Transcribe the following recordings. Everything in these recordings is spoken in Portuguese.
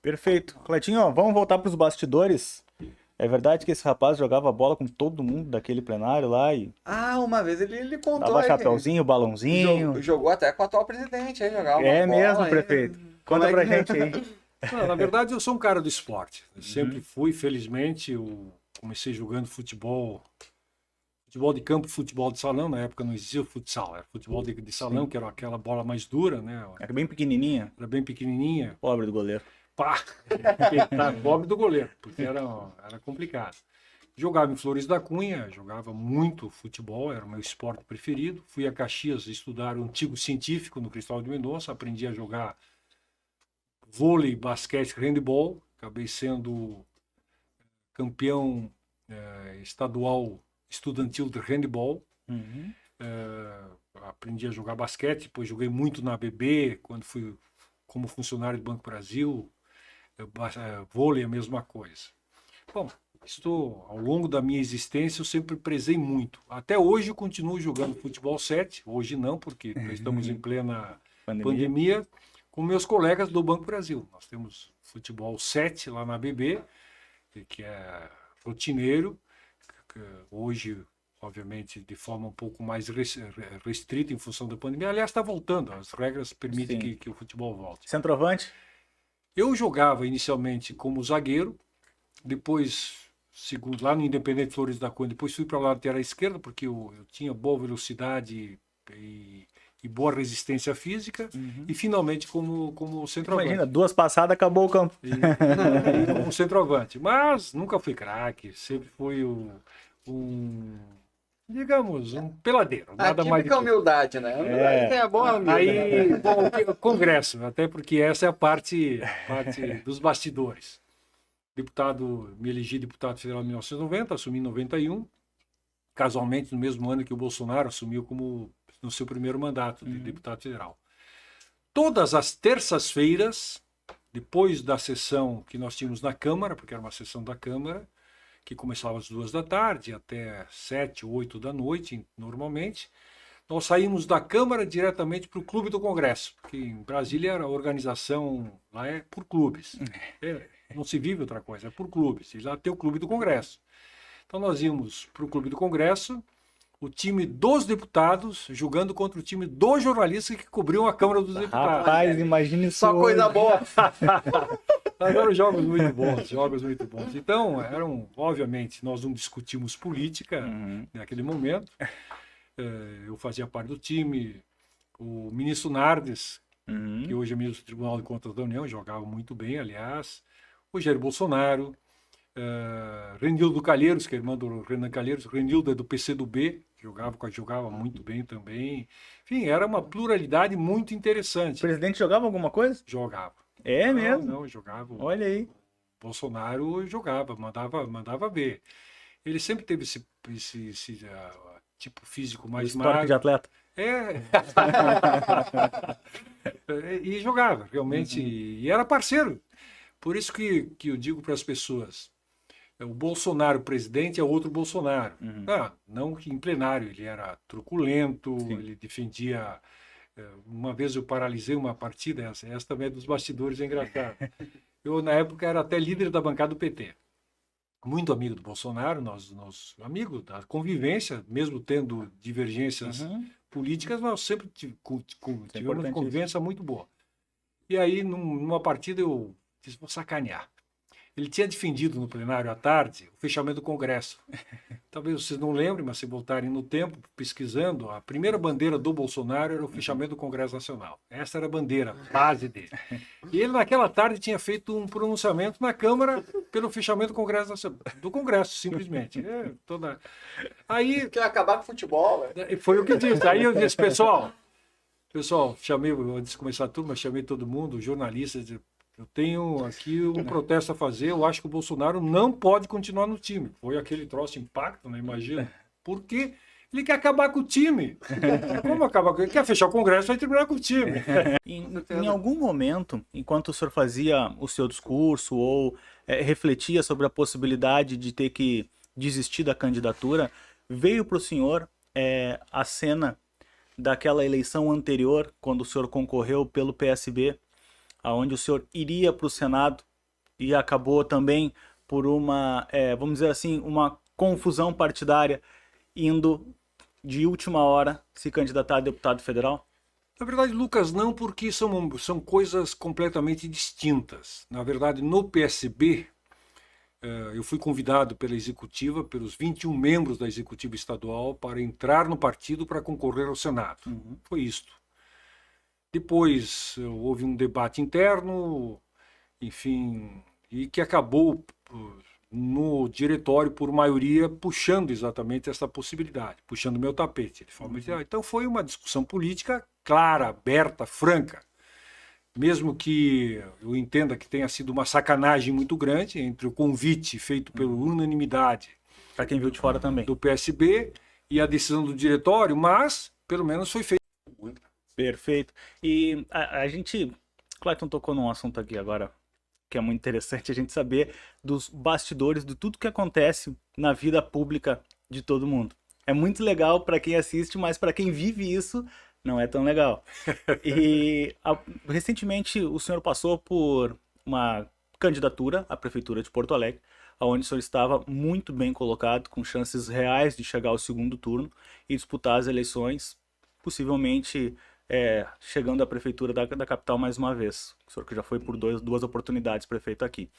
Perfeito. Cleitinho, vamos voltar para os bastidores. É verdade que esse rapaz jogava bola com todo mundo daquele plenário lá e Ah, uma vez ele contou dava aí. chapeuzinho, balãozinho. Jogou até com o atual presidente aí, jogava uma É mesmo, bola aí. prefeito. Como Conta é pra que- gente aí. Não, na verdade, eu sou um cara do esporte. Eu sempre fui, felizmente. Eu comecei jogando futebol de campo, futebol de salão. Na época não existia o futsal, era futebol de salão, que era aquela bola mais dura, né? Era bem pequenininha, Era bem pequenininha. pobre do goleiro. Pá! Tá, pobre do goleiro, porque era complicado. Jogava em Flores da Cunha, jogava muito futebol, era o meu esporte preferido. Fui a Caxias estudar o antigo científico no Cristóvão de Mendonça, aprendi a jogar vôlei, basquete, handebol. Acabei sendo campeão estadual estudantil de handebol. Uhum. Aprendi a jogar basquete, depois joguei muito na ABB, quando fui como funcionário do Banco Brasil. Vôlei, a mesma coisa. Bom, ao longo da minha existência, eu sempre prezei muito. Até hoje eu continuo jogando futebol 7, hoje não, porque nós estamos em plena pandemia, com meus colegas do Banco Brasil. Nós temos futebol 7 lá na ABB, que é rotineiro, que hoje, obviamente, de forma um pouco mais restrita em função da pandemia. Aliás, está voltando, as regras permitem que o futebol volte. Centroavante? Eu jogava inicialmente como zagueiro, depois, lá no Independente Flores da Cunha, depois fui para o lateral esquerda, porque eu tinha boa velocidade e boa resistência física, e finalmente como centroavante. Imagina, 2 passadas, acabou o campo. E como centroavante. Mas nunca fui craque, sempre fui digamos, um peladeiro. Nada mais típica humildade, né? Humildade é bom, Aí, bom, o Congresso, até porque essa é a parte dos bastidores. Me elegi deputado federal em 1990, assumi em 91, casualmente no mesmo ano que o Bolsonaro assumiu no seu primeiro mandato de deputado federal. Todas as terças-feiras, depois da sessão que nós tínhamos na Câmara, porque era uma sessão da Câmara, que começava às 2 da tarde até 7, 8 da noite, normalmente, nós saímos da Câmara diretamente para o Clube do Congresso, porque em Brasília a organização lá é por clubes. Não se vive outra coisa, é por clubes. E lá tem o Clube do Congresso. Então nós íamos para o Clube do Congresso, o time dos deputados jogando contra o time dos jornalistas que cobriam a Câmara dos Deputados. Rapaz, imagine isso. Só coisa boa. Eram jogos muito bons. Então, obviamente, nós não discutimos política naquele momento. Eu fazia parte do time, o ministro Nardes, que hoje é ministro do Tribunal de Contas da União, jogava muito bem, aliás, o Jair Bolsonaro, Renildo Calheiros, que é irmão do Renan Calheiros, Renildo é do PCdoB, jogava muito bem também. Enfim, era uma pluralidade muito interessante. O presidente jogava alguma coisa? Jogava. É mesmo? Não, jogava. Olha aí. Bolsonaro jogava, mandava ver. Ele sempre teve esse tipo físico mais Histórico magro. de atleta. E jogava, realmente. E era parceiro. Por isso que eu digo para as pessoas, o Bolsonaro presidente é outro Bolsonaro. Não que em plenário ele era truculento, ele defendia... Uma vez eu paralisei uma partida, essa também é dos bastidores, é engraçado. Eu, na época, era até líder da bancada do PT. Muito amigo do Bolsonaro, nós amigos da convivência, mesmo tendo divergências políticas, nós sempre tivemos uma convivência muito boa. E aí, numa partida, eu disse, vou sacanear. Ele tinha defendido no plenário à tarde o fechamento do Congresso. Talvez vocês não lembrem, mas se voltarem no tempo, pesquisando, a primeira bandeira do Bolsonaro era o fechamento do Congresso Nacional. Essa era a bandeira, base dele. E ele, naquela tarde, tinha feito um pronunciamento na Câmara pelo fechamento do Congresso Nacional. Do Congresso, simplesmente. Aí... Quer acabar com o futebol, Foi o que disse. Aí eu disse, pessoal, chamei, antes de começar a turma, chamei todo mundo, jornalistas, eu tenho aqui um protesto a fazer, eu acho que o Bolsonaro não pode continuar no time. Foi aquele troço impacto, né? Imagina. Porque ele quer acabar com o time. Como acabar com ele? Ele quer fechar o Congresso, vai terminar com o time. Em algum momento, enquanto o senhor fazia o seu discurso ou refletia sobre a possibilidade de ter que desistir da candidatura, veio para o senhor a cena daquela eleição anterior, quando o senhor concorreu pelo PSB, aonde o senhor iria para o Senado e acabou também por uma, vamos dizer assim, uma confusão partidária, indo de última hora se candidatar a deputado federal? Na verdade, Lucas, não, porque são coisas completamente distintas. Na verdade, no PSB, eu fui convidado pela executiva, pelos 21 membros da executiva estadual, para entrar no partido para concorrer ao Senado. Foi isto. Depois houve um debate interno, enfim, e que acabou no diretório, por maioria, puxando exatamente essa possibilidade, puxando meu tapete. De forma geral. Então foi uma discussão política clara, aberta, franca. Mesmo que eu entenda que tenha sido uma sacanagem muito grande entre o convite feito pela unanimidade, para quem viu de fora também, do PSB, e a decisão do diretório, mas pelo menos foi feito. Perfeito. E a gente, Clayton tocou num assunto aqui agora que é muito interessante a gente saber dos bastidores de tudo que acontece na vida pública de todo mundo. É muito legal para quem assiste, mas para quem vive isso não é tão legal. E recentemente o senhor passou por uma candidatura à prefeitura de Porto Alegre, onde o senhor estava muito bem colocado, com chances reais de chegar ao segundo turno e disputar as eleições, possivelmente chegando à prefeitura da capital mais uma vez. O senhor que já foi por duas oportunidades prefeito aqui.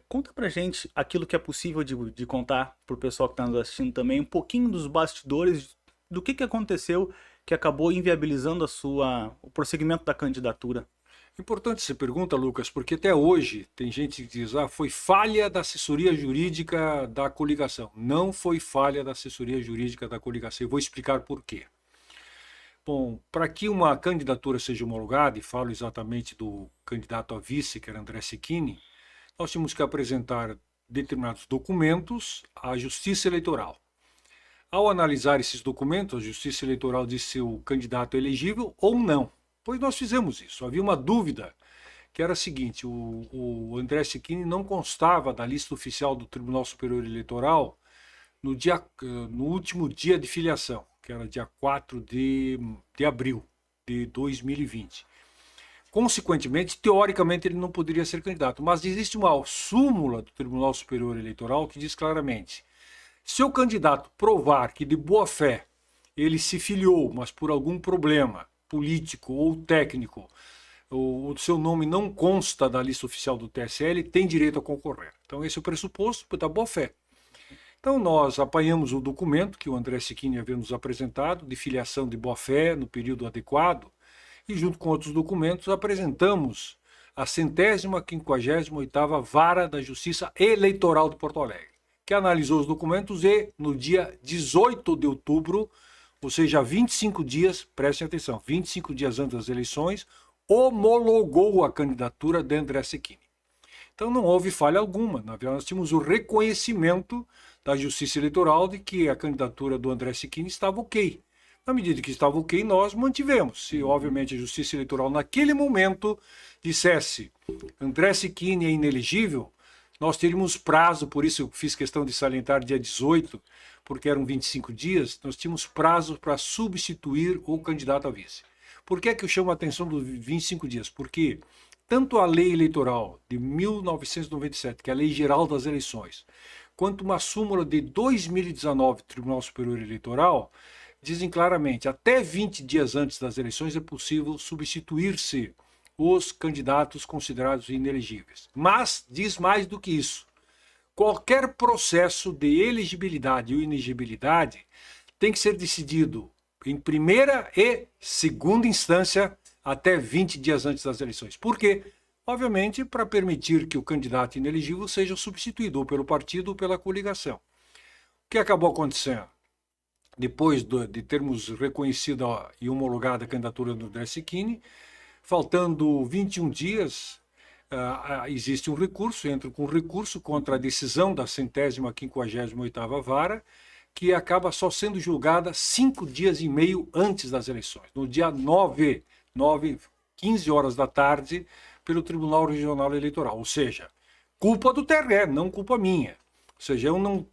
Conta pra gente aquilo que é possível de contar pro pessoal que está nos assistindo também, um pouquinho dos bastidores, do que aconteceu que acabou inviabilizando o prosseguimento da candidatura. Importante essa pergunta, Lucas, porque até hoje tem gente que diz, foi falha da assessoria jurídica da coligação. Não foi falha da assessoria jurídica da coligação. Eu vou explicar por quê. Bom, para que uma candidatura seja homologada, e falo exatamente do candidato a vice, que era André Cecchini, nós tínhamos que apresentar determinados documentos à Justiça Eleitoral. Ao analisar esses documentos, a Justiça Eleitoral disse se o candidato é elegível ou não. Pois nós fizemos isso. Havia uma dúvida, que era a seguinte, o André Cecchini não constava da lista oficial do Tribunal Superior Eleitoral no último dia de filiação, que era dia 4 de abril de 2020. Consequentemente, teoricamente, ele não poderia ser candidato. Mas existe uma súmula do Tribunal Superior Eleitoral que diz claramente, se o candidato provar que de boa fé ele se filiou, mas por algum problema político ou técnico, o seu nome não consta da lista oficial do TSE, ele tem direito a concorrer. Então esse é o pressuposto da boa fé. Então nós apanhamos o documento que o André Cecchini havia nos apresentado, de filiação de boa fé, no período adequado, e junto com outros documentos apresentamos a 158ª Vara da Justiça Eleitoral de Porto Alegre, que analisou os documentos e no dia 18 de outubro, ou seja, 25 dias, prestem atenção, 25 dias antes das eleições, homologou a candidatura de André Cecchini. Então não houve falha alguma, na verdade nós tínhamos o reconhecimento da Justiça Eleitoral de que a candidatura do André Cecchini estava ok. Na medida que estava ok, nós mantivemos. Se, obviamente, a Justiça Eleitoral naquele momento dissesse André Cecchini é inelegível, nós teríamos prazo, por isso eu fiz questão de salientar dia 18, porque eram 25 dias, nós tínhamos prazo para substituir o candidato a vice. Por que é que eu chamo a atenção dos 25 dias? Porque tanto a lei eleitoral de 1997, que é a Lei Geral das Eleições, quanto uma súmula de 2019 do Tribunal Superior Eleitoral, dizem claramente, até 20 dias antes das eleições é possível substituir-se os candidatos considerados inelegíveis. Mas diz mais do que isso. Qualquer processo de elegibilidade ou inegibilidade tem que ser decidido em primeira e segunda instância até 20 dias antes das eleições. Por quê? Obviamente, para permitir que o candidato inelegível seja substituído ou pelo partido ou pela coligação. O que acabou acontecendo? Depois de termos reconhecido e homologado a candidatura do André Cecchini, faltando 21 dias, existe um recurso, entra com recurso contra a decisão da 158ª Vara, que acaba só sendo julgada 5 dias e meio antes das eleições, no dia 15 horas da tarde, pelo Tribunal Regional Eleitoral. Ou seja, culpa do TRE, não culpa minha. Ou seja, eu não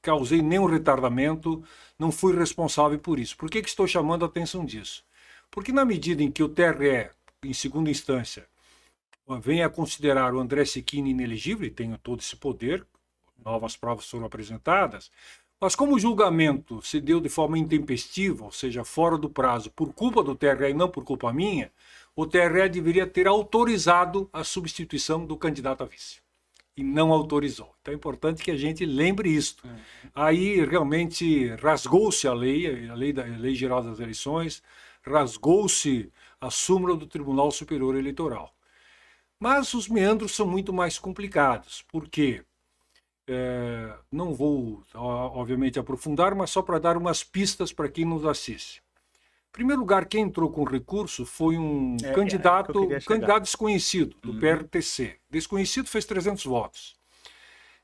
causei nenhum retardamento, não fui responsável por isso. Por que estou chamando a atenção disso? Porque na medida em que o TRE, em segunda instância, venha a considerar o André Cecchini inelegível, e tenho todo esse poder, novas provas foram apresentadas, mas como o julgamento se deu de forma intempestiva, ou seja, fora do prazo, por culpa do TRE e não por culpa minha, o TRE deveria ter autorizado a substituição do candidato a vice. E não autorizou. Então é importante que a gente lembre isto. Aí realmente rasgou-se a Lei Geral das Eleições, rasgou-se a súmula do Tribunal Superior Eleitoral. Mas os meandros são muito mais complicados. Por quê? Não vou, obviamente, aprofundar, mas só para dar umas pistas para quem nos assiste. Em primeiro lugar, quem entrou com recurso foi um candidato desconhecido, do PRTC. Desconhecido fez 300 votos.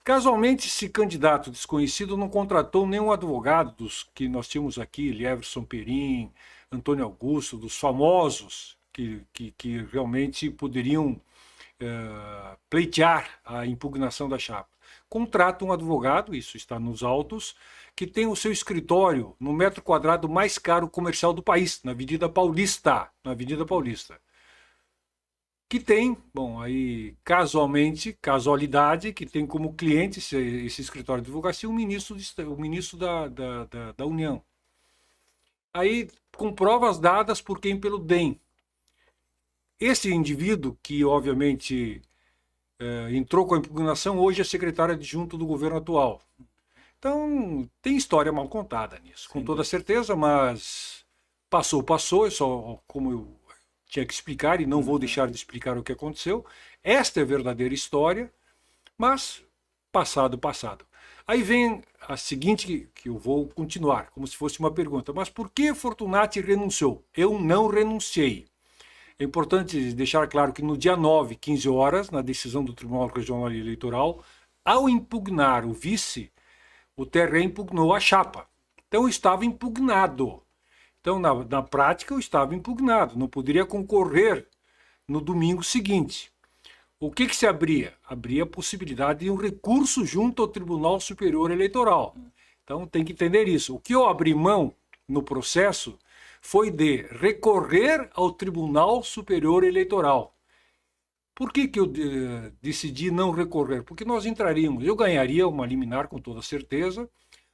Casualmente, esse candidato desconhecido não contratou nenhum advogado dos que nós tínhamos aqui, Lieverson Perim, Antônio Augusto, dos famosos que realmente poderiam pleitear a impugnação da chapa. Contrata um advogado, isso está nos autos, que tem o seu escritório no metro quadrado mais caro comercial do país, na Avenida Paulista. Que tem, bom, aí casualidade, que tem como cliente esse escritório de advocacia o ministro da União. Aí, com provas dadas por quem? Pelo DEM. Esse indivíduo, que obviamente entrou com a impugnação, hoje é secretário adjunto do governo atual. Então, tem história mal contada nisso, com toda certeza, mas passou, é só como eu tinha que explicar, e não vou deixar de explicar o que aconteceu. Esta é a verdadeira história, mas passado. Aí vem a seguinte, que eu vou continuar, como se fosse uma pergunta. Mas por que Fortunati renunciou? Eu não renunciei. É importante deixar claro que no dia 9, 15 horas, na decisão do Tribunal Regional Eleitoral, ao impugnar o vice, o TRE impugnou a chapa. Então, eu estava impugnado. Então, na prática, eu estava impugnado. Não poderia concorrer no domingo seguinte. O que se abria? Abria a possibilidade de um recurso junto ao Tribunal Superior Eleitoral. Então, tem que entender isso. O que eu abri mão no processo foi de recorrer ao Tribunal Superior Eleitoral. Por que eu decidi não recorrer? Porque nós entraríamos, eu ganharia uma liminar com toda certeza,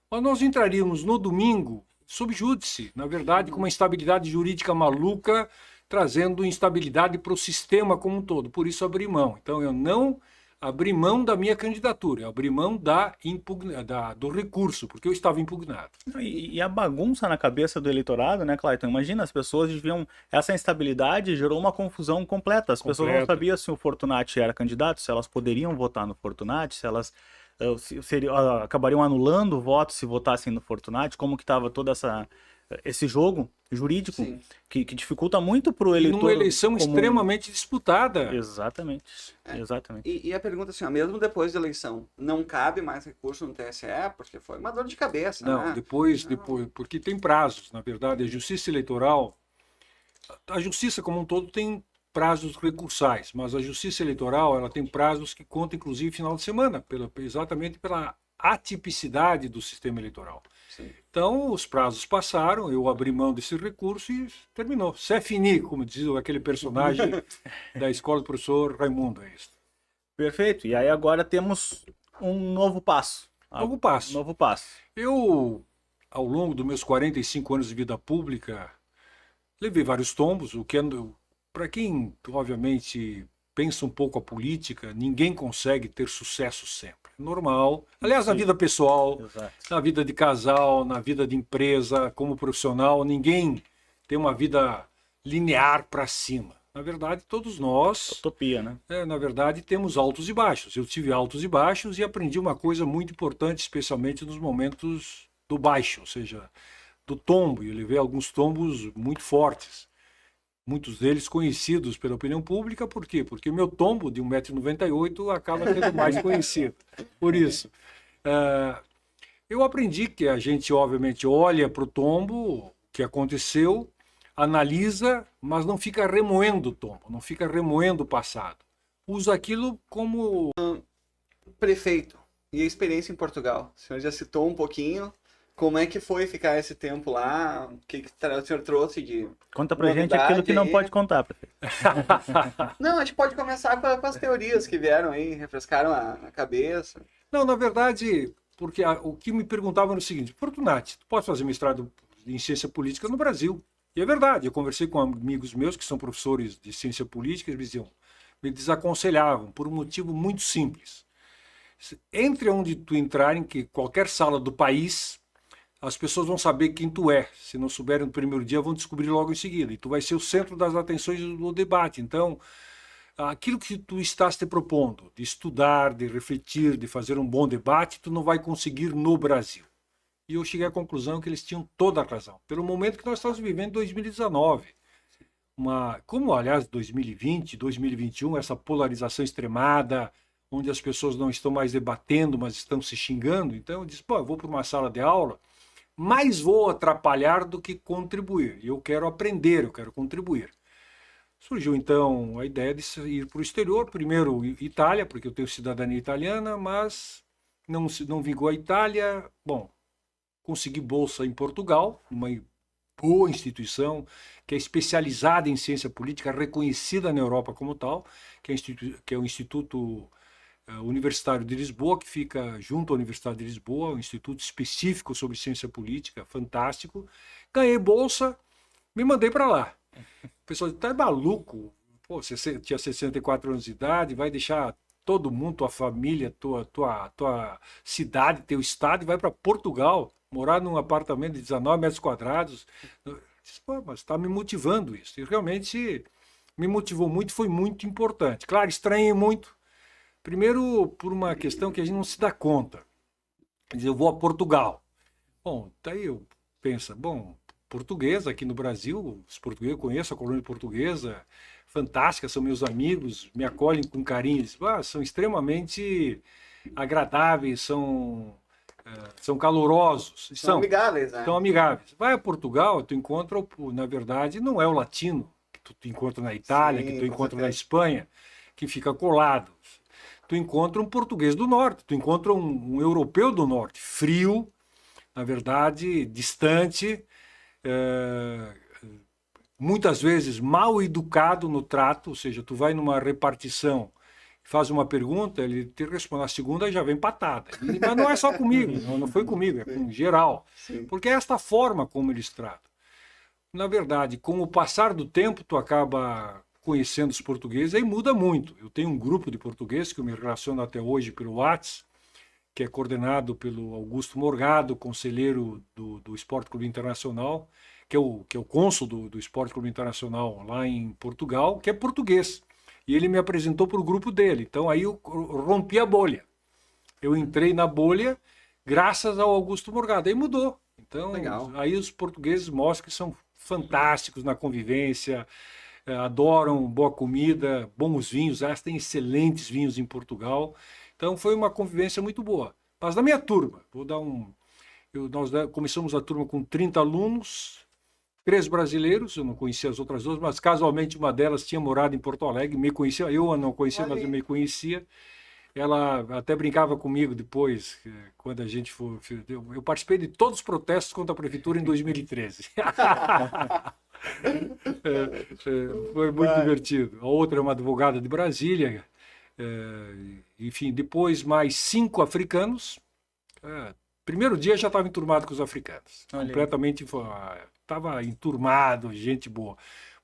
mas nós entraríamos no domingo sob júdice, na verdade, com uma instabilidade jurídica maluca, trazendo instabilidade para o sistema como um todo. Por isso abri mão. Então eu não abri mão da minha candidatura, eu abri mão do recurso, porque eu estava impugnado. E a bagunça na cabeça do eleitorado, né, Clayton? Imagina, as pessoas deviam... Essa instabilidade gerou uma confusão completa. As pessoas não sabiam se o Fortunati era candidato, se elas poderiam votar no Fortunati, se elas acabariam anulando o voto se votassem no Fortunati, como que estava todo esse jogo jurídico que dificulta muito para o eleitor. Numa eleição extremamente disputada. Exatamente. E a pergunta assim, mesmo depois da eleição, não cabe mais recurso no TSE? Porque foi uma dor de cabeça, não, né? Depois, porque tem prazos, na verdade. A Justiça Eleitoral, a Justiça como um todo tem prazos recursais, mas a Justiça Eleitoral ela tem prazos que contam, inclusive, final de semana, exatamente pela atipicidade do sistema eleitoral. Sim. Então, os prazos passaram, eu abri mão desse recurso e terminou. C'est fini, como diz aquele personagem da escola do professor Raimundo. É isso. Perfeito. E aí agora temos um novo passo. Novo passo. Eu, ao longo dos meus 45 anos de vida pública, levei vários tombos, para quem, obviamente, pensa um pouco a política, ninguém consegue ter sucesso sempre. Normal. Aliás, na vida pessoal, na vida de casal, na vida de empresa, como profissional, ninguém tem uma vida linear para cima. Na verdade, todos nós... Utopia, né? Na verdade, temos altos e baixos. Eu tive altos e baixos e aprendi uma coisa muito importante, especialmente nos momentos do baixo, ou seja, do tombo. Eu levei alguns tombos muito fortes. Muitos deles conhecidos pela opinião pública, por quê? Porque o meu tombo de 1,98 m acaba sendo mais conhecido. Por isso, eu aprendi que a gente, obviamente, olha para o tombo, o que aconteceu, analisa, mas não fica remoendo o tombo, não fica remoendo o passado. Usa aquilo como... Prefeito, e a experiência em Portugal? O senhor já citou um pouquinho, Como é que foi ficar esse tempo lá? O que o senhor trouxe de Conta pra gente novidade aquilo que não aí? pode contar, prefeito. Não, a gente pode começar com as teorias que vieram aí, refrescaram a cabeça. Não, na verdade, porque o que me perguntavam era o seguinte: Fortunati, tu pode fazer mestrado em ciência política no Brasil? E é verdade, eu conversei com amigos meus que são professores de ciência política, eles diziam, me desaconselhavam por um motivo muito simples. Entre onde tu entrar, em que qualquer sala do país, as pessoas vão saber quem tu é. Se não souberem no primeiro dia, vão descobrir logo em seguida. E tu vai ser o centro das atenções do debate. Então, aquilo que tu estás te propondo, de estudar, de refletir, de fazer um bom debate, tu não vai conseguir no Brasil. E eu cheguei à conclusão que eles tinham toda a razão. Pelo momento que nós estamos vivendo em 2019. Como, aliás, 2020, 2021, essa polarização extremada, onde as pessoas não estão mais debatendo, mas estão se xingando. Então eu disse, eu vou para uma sala de aula, mais vou atrapalhar do que contribuir. E eu quero aprender, eu quero contribuir. Surgiu então a ideia de ir para o exterior, primeiro Itália, porque eu tenho cidadania italiana, mas não vingou a Itália. Bom, consegui bolsa em Portugal, uma boa instituição que é especializada em ciência política, reconhecida na Europa como tal, que é o Instituto Universitário de Lisboa, que fica junto à Universidade de Lisboa, um instituto específico sobre ciência política, fantástico. Ganhei bolsa, me mandei para lá. O pessoal disse, tá maluco? Pô, você tinha 64 anos de idade, vai deixar todo mundo, tua família, tua cidade, teu estado, e vai para Portugal, morar num apartamento de 19 metros quadrados. Eu disse, pô, mas está me motivando isso. E realmente me motivou muito, foi muito importante. Claro, estranhei muito. Primeiro, por uma questão que a gente não se dá conta. Quer dizer, eu vou a Portugal. Bom, daí eu penso, português aqui no Brasil, os portugueses, eu conheço a colônia portuguesa, fantástica, são meus amigos, me acolhem com carinho, são extremamente agradáveis, são calorosos. São amigáveis, né? São amigáveis. Vai a Portugal, tu encontra, na verdade, não é o latino que tu encontra na Itália, Sim, que tu com encontra na certeza. Espanha, que fica colado. Tu encontra um português do norte, tu encontra um europeu do norte, frio, na verdade, distante, muitas vezes mal educado no trato, ou seja, tu vai numa repartição, faz uma pergunta, ele te responde a segunda e já vem patada. Mas não é só comigo, não foi comigo, é com geral. Sim. Porque é esta forma como eles tratam. Na verdade, com o passar do tempo, tu acaba conhecendo os portugueses, aí muda muito. Eu tenho um grupo de portugueses que eu me relaciono até hoje pelo WhatsApp, que é coordenado pelo Augusto Morgado, conselheiro do Esporte Clube Internacional, que é o cônsul do Esporte Clube Internacional lá em Portugal, que é português. E ele me apresentou para o grupo dele. Então aí eu rompi a bolha. Eu entrei na bolha graças ao Augusto Morgado. Aí mudou. Então Legal. aí os portugueses mostram que são fantásticos na convivência, adoram boa comida, bons vinhos. Elas têm excelentes vinhos em Portugal. Então foi uma convivência muito boa. Mas na minha turma, nós começamos a turma com 30 alunos, 3 brasileiros, eu não conhecia as outras 2, mas casualmente uma delas tinha morado em Porto Alegre, me conhecia, eu a não conhecia, mas eu me conhecia. Ela até brincava comigo depois, quando a gente foi... Eu participei de todos os protestos contra a prefeitura em 2013. Foi muito divertido. A outra é uma advogada de Brasília. Enfim, depois mais 5 africanos. Primeiro dia já estava enturmado com os africanos. Olha aí. Completamente... Estava enturmado, gente boa.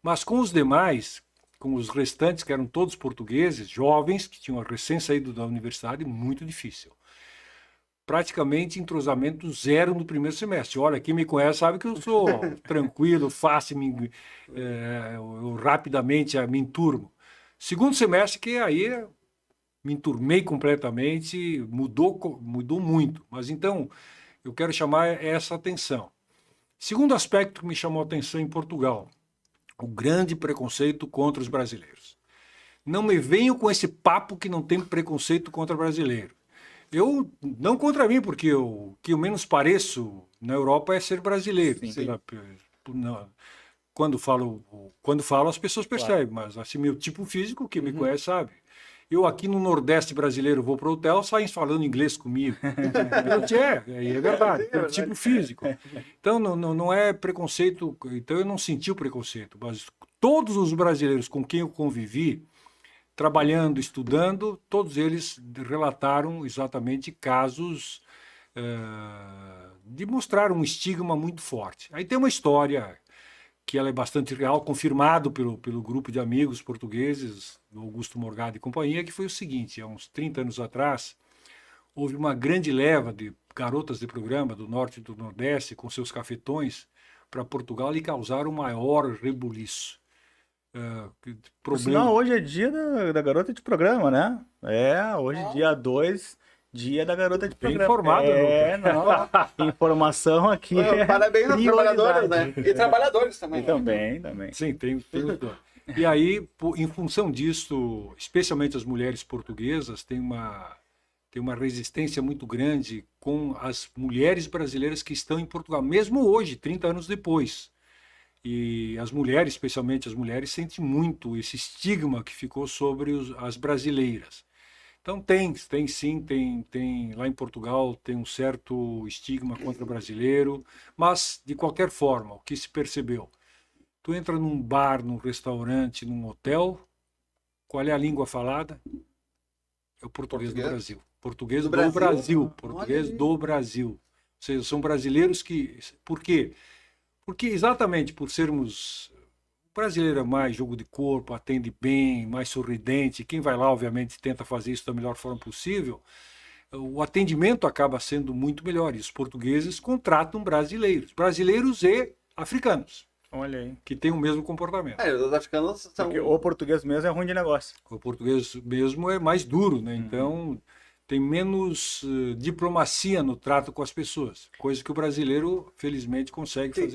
Mas com os demais, com os restantes, que eram todos portugueses, jovens, que tinham recém saído da universidade, muito difícil. Praticamente entrosamento zero no primeiro semestre. Olha, quem me conhece sabe que eu sou tranquilo, fácil, eu rapidamente me enturmo. Segundo semestre, que aí me enturmei completamente, mudou muito. Mas então, eu quero chamar essa atenção. Segundo aspecto que me chamou a atenção em Portugal, o grande preconceito contra os brasileiros. Não me venham com esse papo que não tem preconceito contra brasileiro. Eu, não contra mim, porque o que eu menos pareço na Europa é ser brasileiro. Quando falo, as pessoas percebem, mas assim, meu tipo físico, quem me conhece sabe. Eu aqui no Nordeste brasileiro vou para o hotel, saem falando inglês comigo. É verdade, é tipo físico. Então não é preconceito, então eu não senti o preconceito, mas todos os brasileiros com quem eu convivi, trabalhando, estudando, todos eles relataram exatamente casos de mostrar um estigma muito forte. Aí tem uma história que ela é bastante real, confirmado pelo grupo de amigos portugueses, do Augusto Morgado e companhia, que foi o seguinte: há uns 30 anos atrás, houve uma grande leva de garotas de programa do Norte e do Nordeste com seus cafetões para Portugal e causaram o maior rebuliço. Por sinal, hoje é dia da garota de programa, né? Hoje dia 2, dia da garota de programa. Informado, não. Informação aqui. Parabéns aos trabalhadores, né? E trabalhadores também. E também. Sim, tem os dois. E aí, em função disso, especialmente as mulheres portuguesas têm uma resistência muito grande com as mulheres brasileiras que estão em Portugal, mesmo hoje, 30 anos depois. E as mulheres, especialmente as mulheres, sentem muito esse estigma que ficou sobre as brasileiras. Então tem lá em Portugal tem um certo estigma contra o brasileiro, mas de qualquer forma, o que se percebeu? Tu entra num bar, num restaurante, num hotel, qual é a língua falada? É o português do Brasil. Português do Brasil. Português do Brasil. Ou seja, são brasileiros que... Por quê? Porque exatamente por sermos... O brasileiro é mais jogo de corpo, atende bem, mais sorridente. Quem vai lá, obviamente, tenta fazer isso da melhor forma possível. O atendimento acaba sendo muito melhor. E os portugueses contratam brasileiros e africanos. Olha aí. Que têm o mesmo comportamento. Os africanos são... Porque o português mesmo é ruim de negócio. O português mesmo é mais duro, né? Então tem menos diplomacia no trato com as pessoas. Coisa que o brasileiro, felizmente, consegue fazer.